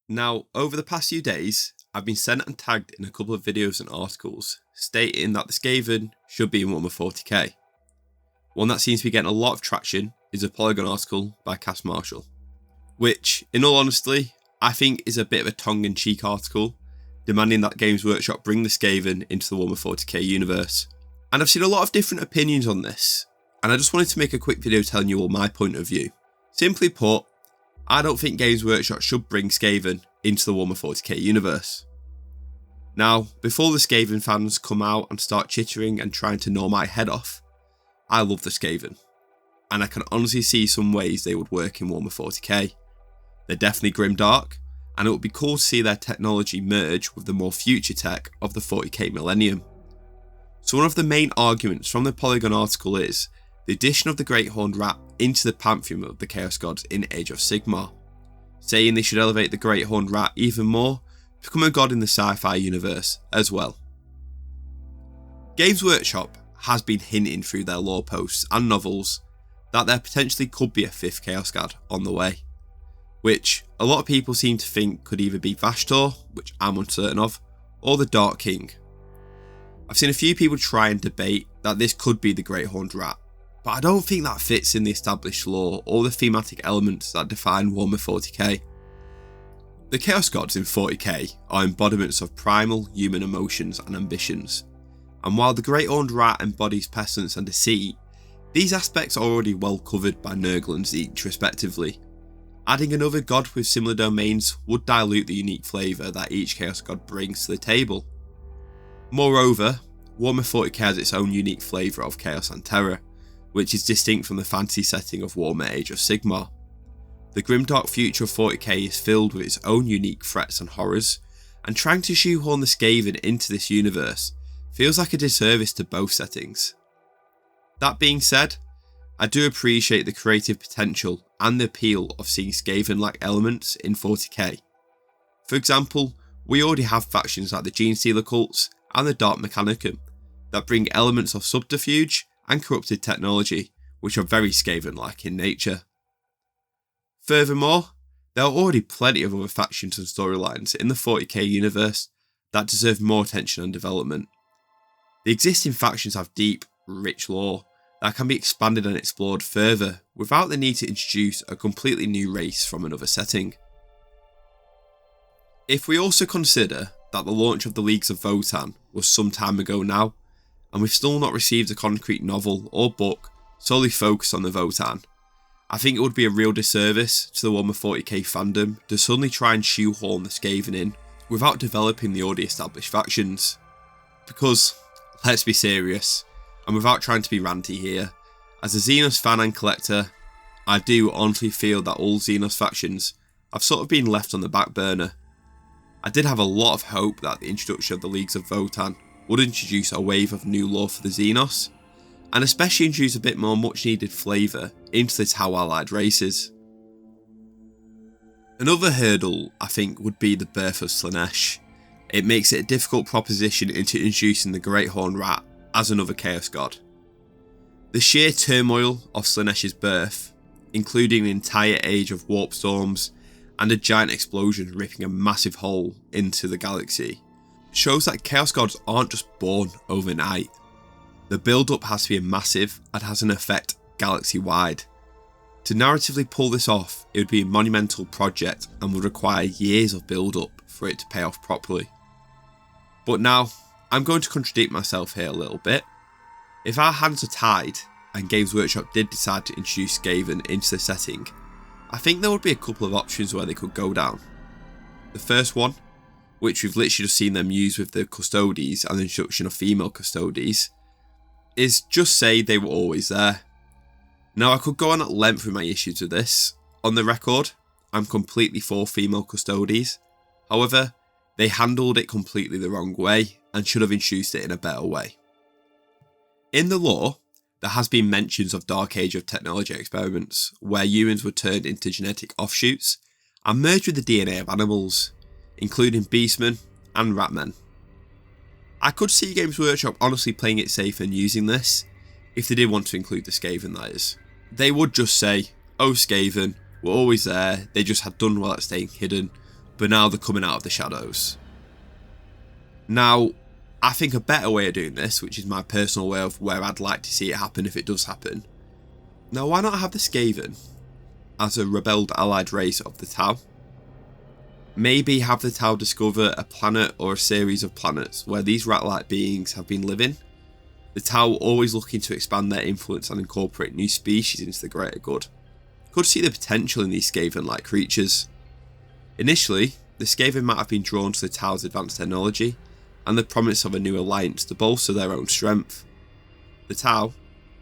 Now, over the past few days, I've been sent and tagged in a couple of videos and articles stating that the Skaven should be in Warhammer 40k. One that seems to be getting a lot of traction is a Polygon article by Cass Marshall, which, in all honesty, I think is a bit of a tongue-in-cheek article, demanding that Games Workshop bring the Skaven into the Warhammer 40k universe. And I've seen a lot of different opinions on this, and I just wanted to make a quick video telling you all my point of view. Simply put, I don't think Games Workshop should bring Skaven into the Warhammer 40k universe. Now, before the Skaven fans come out and start chittering and trying to gnaw my head off, I love the Skaven, and I can honestly see some ways they would work in Warhammer 40k. They're definitely grimdark, and it would be cool to see their technology merge with the more future tech of the 40k millennium. So one of the main arguments from the Polygon article is the addition of the Great Horned Rat into the pantheon of the Chaos Gods in Age of Sigmar, saying they should elevate the Great Horned Rat even more to become a god in the sci-fi universe as well. Games Workshop has been hinting through their lore posts and novels that there potentially could be a 5th Chaos God on the way, which a lot of people seem to think could either be Vashtor, which I'm uncertain of, or the Dark King. I've seen a few people try and debate that this could be the Great Horned Rat, but I don't think that fits in the established lore or the thematic elements that define Warhammer 40k. The Chaos Gods in 40k are embodiments of primal human emotions and ambitions, and while the Great Horned Rat embodies pestilence and deceit, these aspects are already well covered by Nurgle and Tzeentch respectively. Adding another god with similar domains would dilute the unique flavour that each Chaos God brings to the table. Moreover, Warhammer 40k has its own unique flavour of chaos and terror, which is distinct from the fantasy setting of Warhammer Age of Sigmar. The grimdark future of 40k is filled with its own unique threats and horrors, and trying to shoehorn the Skaven into this universe feels like a disservice to both settings. That being said, I do appreciate the creative potential and the appeal of seeing Skaven-like elements in 40k. For example, we already have factions like the Genestealer cults and the Dark Mechanicum that bring elements of subterfuge and corrupted technology, which are very Skaven-like in nature. Furthermore, there are already plenty of other factions and storylines in the 40k universe that deserve more attention and development. The existing factions have deep, rich lore that can be expanded and explored further without the need to introduce a completely new race from another setting. If we also consider that the launch of the Leagues of Votann was some time ago now, and we've still not received a concrete novel or book solely focused on the Votann, I think it would be a real disservice to the Warhammer 40k fandom to suddenly try and shoehorn the Skaven in without developing the already established factions. Because, let's be serious, and without trying to be ranty here, as a Xenos fan and collector, I do honestly feel that all Xenos factions have sort of been left on the back burner. I did have a lot of hope that the introduction of the Leagues of Votann would introduce a wave of new lore for the Xenos, and especially introduce a bit more much needed flavour into the Tau allied races. Another hurdle I think would be the birth of Slaanesh. It makes it a difficult proposition into introducing the Great Horned Rat as another Chaos God. The sheer turmoil of Slaanesh's birth, including an entire age of warp storms and a giant explosion ripping a massive hole into the galaxy, shows that Chaos Gods aren't just born overnight. The build-up has to be massive and has an effect galaxy-wide. To narratively pull this off, it would be a monumental project and would require years of build-up for it to pay off properly. But now, I'm going to contradict myself here a little bit. If our hands are tied and Games Workshop did decide to introduce Skaven into the setting, I think there would be a couple of options where they could go down. The first one, which we've literally just seen them use with the Custodes and the introduction of female Custodes, is just say they were always there. Now, I could go on at length with my issues with this. On the record, I'm completely for female Custodes. However, they handled it completely the wrong way and should have introduced it in a better way. In the lore, there has been mentions of Dark Age of technology experiments where humans were turned into genetic offshoots and merged with the DNA of animals, including beastmen and ratmen. I could see Games Workshop honestly playing it safe and using this, if they did want to include the Skaven, that is. They would just say, oh Skaven, were always there, they just had done well at staying hidden, but now they're coming out of the shadows. Now, I think a better way of doing this, which is my personal way of where I'd like to see it happen if it does happen. Now, why not have the Skaven as a rebelled allied race of the Tau? Maybe have the Tau discover a planet or a series of planets where these rat-like beings have been living. The Tau always looking to expand their influence and incorporate new species into the greater good. Could see the potential in these Skaven-like creatures. Initially, the Skaven might have been drawn to the Tau's advanced technology and the promise of a new alliance to bolster their own strength. The Tau,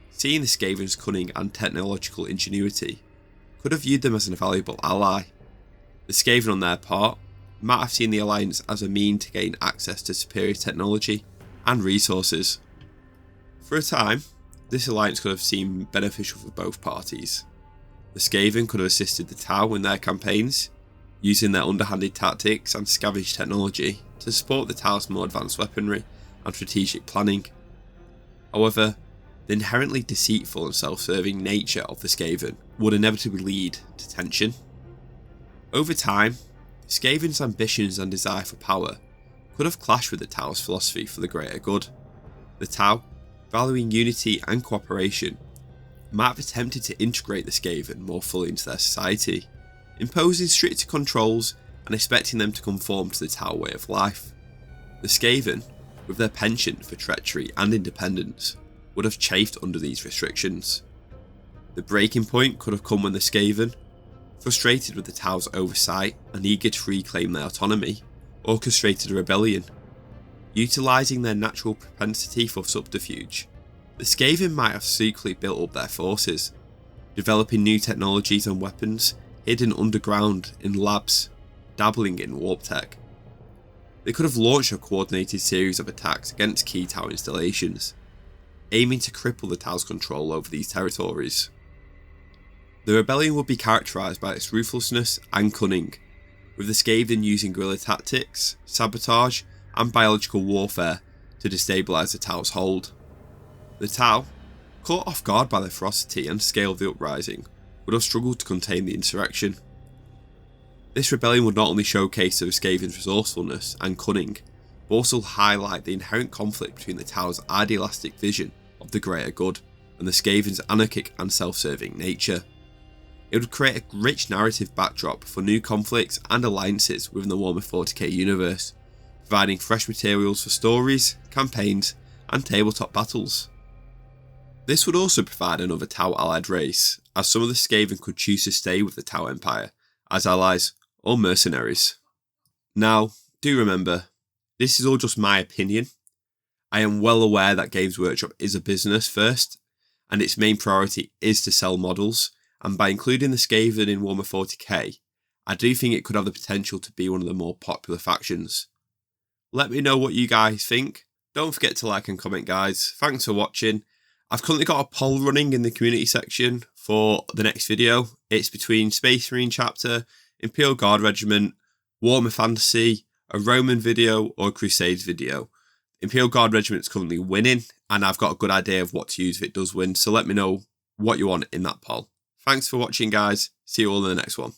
seeing the Skaven's cunning and technological ingenuity, could have viewed them as an valuable ally. The Skaven on their part might have seen the alliance as a mean to gain access to superior technology and resources. For a time, this alliance could have seemed beneficial for both parties. The Skaven could have assisted the Tau in their campaigns, using their underhanded tactics and scavenged technology to support the Tau's more advanced weaponry and strategic planning. However, the inherently deceitful and self-serving nature of the Skaven would inevitably lead to tension. Over time, Skaven's ambitions and desire for power could have clashed with the Tau's philosophy for the greater good. The Tau, valuing unity and cooperation, might have attempted to integrate the Skaven more fully into their society, imposing stricter controls and expecting them to conform to the Tau way of life. The Skaven, with their penchant for treachery and independence, would have chafed under these restrictions. The breaking point could have come when the Skaven, frustrated with the Tau's oversight and eager to reclaim their autonomy, orchestrated a rebellion. Utilising their natural propensity for subterfuge, the Skaven might have secretly built up their forces, developing new technologies and weapons hidden underground in labs, dabbling in warp tech. They could have launched a coordinated series of attacks against key Tau installations, aiming to cripple the Tau's control over these territories. The rebellion would be characterised by its ruthlessness and cunning, with the Skaven using guerrilla tactics, sabotage and biological warfare to destabilise the Tau's hold. The Tau, caught off guard by the ferocity and scale of the uprising, would have struggled to contain the insurrection. This rebellion would not only showcase the Skaven's resourcefulness and cunning, but also highlight the inherent conflict between the Tau's idealistic vision of the greater good and the Skaven's anarchic and self-serving nature. It would create a rich narrative backdrop for new conflicts and alliances within the Warhammer 40k universe, providing fresh materials for stories, campaigns, and tabletop battles. This would also provide another Tau allied race, as some of the Skaven could choose to stay with the Tau Empire as allies or mercenaries. Now, do remember, this is all just my opinion. I am well aware that Games Workshop is a business first, and its main priority is to sell models, and by including the Skaven in Warhammer 40k, I do think it could have the potential to be one of the more popular factions. Let me know what you guys think. Don't forget to like and comment, guys. Thanks for watching. I've currently got a poll running in the community section for the next video. It's between Space Marine chapter, Imperial Guard Regiment, Warhammer Fantasy, a Roman video or a Crusades video. Imperial Guard Regiment's currently winning, and I've got a good idea of what to use if it does win, so let me know what you want in that poll. Thanks for watching, guys. See you all in the next one.